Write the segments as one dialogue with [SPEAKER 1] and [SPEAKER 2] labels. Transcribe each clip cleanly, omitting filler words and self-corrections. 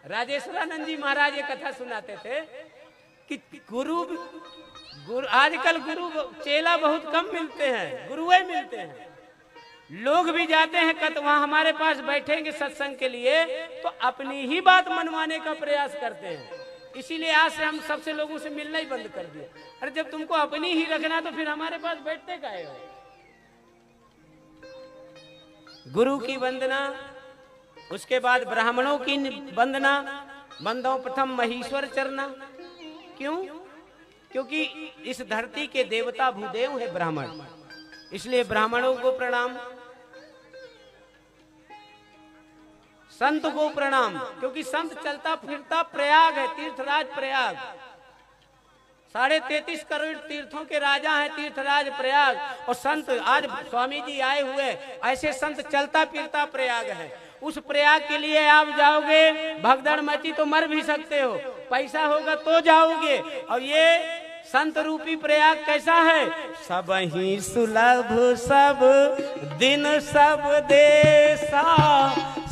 [SPEAKER 1] राजेश्वरानंद जी महाराज ये कथा सुनाते थे कि गुरु आजकल गुरु चेला बहुत कम मिलते हैं, गुरुए मिलते हैं। लोग भी जाते हैं कत वहां हमारे पास बैठेंगे सत्संग के लिए तो अपनी ही बात मनवाने का प्रयास करते हैं। इसीलिए आज से हम सबसे लोगों से मिलना ही बंद कर दिए। अरे जब तुमको अपनी ही रखना तो फिर हमारे पास बैठते काहे हो। गुरु की वंदना, उसके बाद ब्राह्मणों की वंदना, बंदों प्रथम महेश्वर चरना। क्यों? क्योंकि इस धरती के देवता भूदेव है ब्राह्मण, इसलिए ब्राह्मणों को प्रणाम, संत को प्रणाम। क्योंकि संत चलता फिरता प्रयाग है, तीर्थराज प्रयाग, 33.5 करोड़ तीर्थों के राजा हैं तीर्थराज प्रयाग। और संत आज स्वामी जी आए हुए, ऐसे संत चलता फिरता प्रयाग है। उस प्रयाग के लिए आप जाओगे, भगदड़ मची तो मर भी सकते हो, पैसा होगा तो जाओगे। और ये संत रूपी प्रयाग कैसा है? सब ही सुलभ सब दिन सब देसा,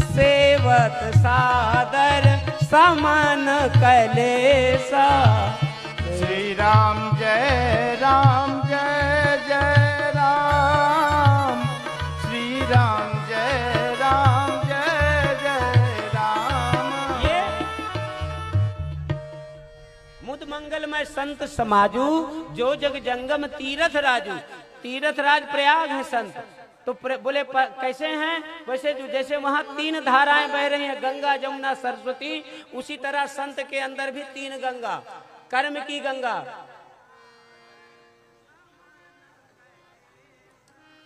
[SPEAKER 1] सेवत सादर समन कलेसा।
[SPEAKER 2] श्री राम जय राम जय जय राम, श्री राम जय राम जय जय राम।
[SPEAKER 1] ये मुद मंगलमय संत समाजू, जो जग जंगम तीरथ राजू। तीरथ राज प्रयाग है संत। तो बोले कैसे हैं? वैसे जो जैसे वहां 3 धाराएं बह रही हैं, गंगा जमुना सरस्वती, उसी तरह संत के अंदर भी 3 गंगा। कर्म की गंगा,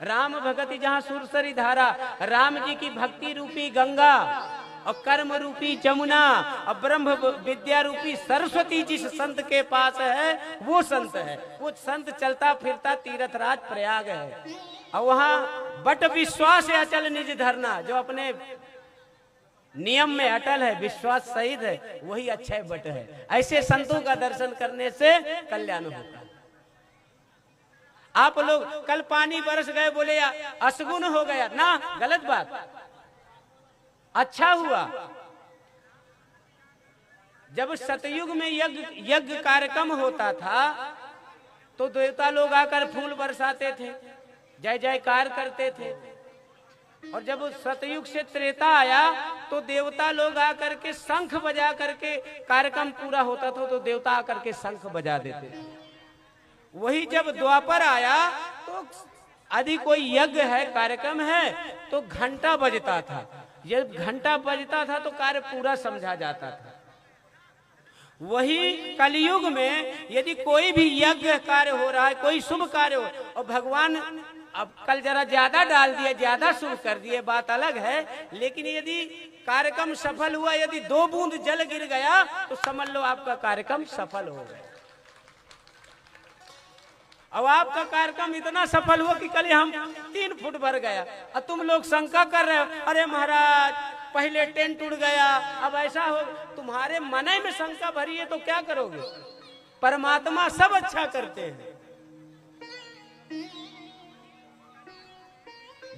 [SPEAKER 1] राम भगति जहां सुरसरी धारा, राम जी की भक्ति रूपी गंगा, और कर्म रूपी जमुना, और ब्रह्म विद्या रूपी सरस्वती जिस संत के पास है वो संत है। वो संत चलता फिरता तीर्थराज प्रयाग है। और वहां बट विश्वास अचल निज धरना, जो अपने नियम में अटल है, विश्वास सहित है, वही अक्षय बट है। ऐसे संतों का दर्शन करने से कल्याण होता है। आप लोग कल पानी बरस गए बोले अशगुन हो गया ना, गलत बात। अच्छा हुआ जब सतयुग में यज्ञ कार्यक्रम होता था तो देवता लोग आकर फूल बरसाते थे, जय जयकार करते थे। और जब सतयुग से त्रेता आया तो देवता लोग आकर के शंख बजा करके, कार्यक्रम पूरा होता था तो देवता आकर के शंख बजा देते थे। वही जब द्वापर आया तो यदि कोई यज्ञ है, कार्यक्रम है, तो घंटा बजता था। जब घंटा बजता था तो कार्य पूरा समझा जाता था। वही कलयुग में यदि कोई भी यज्ञ कार्य हो रहा है, कोई शुभ कार्य हो, और भगवान अब कल जरा ज्यादा डाल दिया, ज्यादा शुभ कर दिए, बात अलग है। लेकिन यदि कार्यक्रम सफल हुआ, यदि 2 बूंद जल गिर गया तो समझ लो आपका कार्यक्रम सफल हो गया। अब आपका कार्यक्रम इतना सफल हुआ कि कल हम 3 फुट भर गया, और तुम लोग शंका कर रहे हो, अरे महाराज पहले टेंट उड़ गया, अब ऐसा हो। तुम्हारे मन में शंका भरी है तो क्या करोगे? परमात्मा सब अच्छा करते हैं।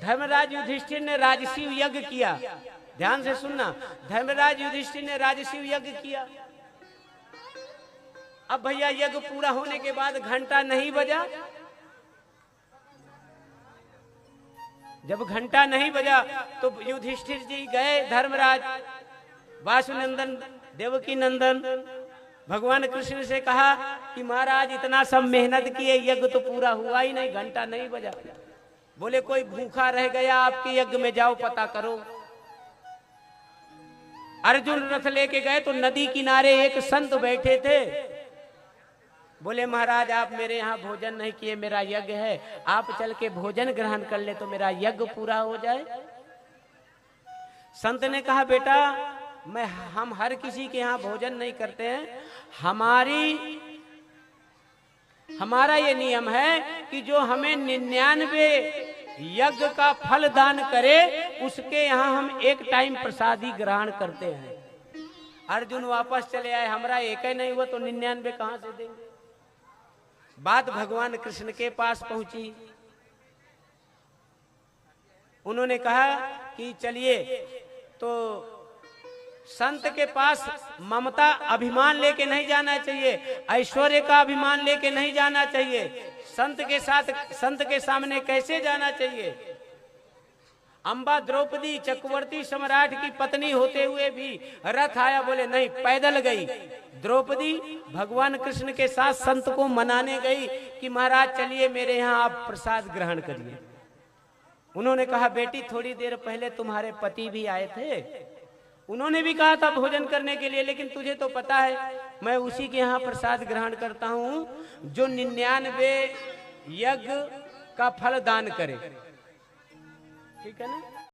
[SPEAKER 1] धर्मराज युधिष्ठिर ने राजसूय यज्ञ किया, ध्यान से सुनना। धर्मराज युधिष्ठिर ने राजसूय यज्ञ किया। अब भैया यज्ञ पूरा होने के बाद घंटा नहीं बजा। जब घंटा नहीं बजा तो युधिष्ठिर जी गए, धर्मराज वासुनंदन देवकी नंदन भगवान कृष्ण से कहा कि महाराज इतना सब मेहनत किए, यज्ञ तो पूरा हुआ ही नहीं, घंटा नहीं बजा। बोले कोई भूखा रह गया आपके यज्ञ में, जाओ पता करो। अर्जुन रथ लेके गए तो नदी किनारे एक संत बैठे थे। बोले महाराज आप मेरे यहाँ भोजन नहीं किए, मेरा यज्ञ है, आप चल के भोजन ग्रहण कर ले तो मेरा यज्ञ पूरा हो जाए। संत ने कहा बेटा हम हर किसी के यहाँ भोजन नहीं करते हैं, हमारा ये नियम है कि जो हमें 99 यज्ञ का फल दान करे उसके यहाँ हम एक टाइम प्रसादी ग्रहण करते हैं। अर्जुन वापस चले आए, हमारा एक ही नहीं हुआ तो 99 कहां से देंगे। बात भगवान कृष्ण के पास पहुंची। उन्होंने कहा कि चलिए, तो संत के पास ममता अभिमान लेके नहीं जाना चाहिए, ऐश्वर्य का अभिमान लेके नहीं जाना चाहिए। संत के साथ, संत के सामने कैसे जाना चाहिए? अम्बा द्रौपदी चक्रवर्ती सम्राट की पत्नी होते हुए भी रथ आया, बोले नहीं, पैदल गई। द्रौपदी भगवान कृष्ण के साथ संत को मनाने गई कि महाराज चलिए मेरे यहाँ आप प्रसाद ग्रहण करिए। उन्होंने कहा बेटी थोड़ी देर पहले तुम्हारे पति भी आए थे, उन्होंने भी कहा था भोजन करने के लिए, लेकिन तुझे तो पता है मैं उसी के यहाँ प्रसाद ग्रहण करता हूँ जो 99 यज्ञ का फल दान करे। ठीक है ना?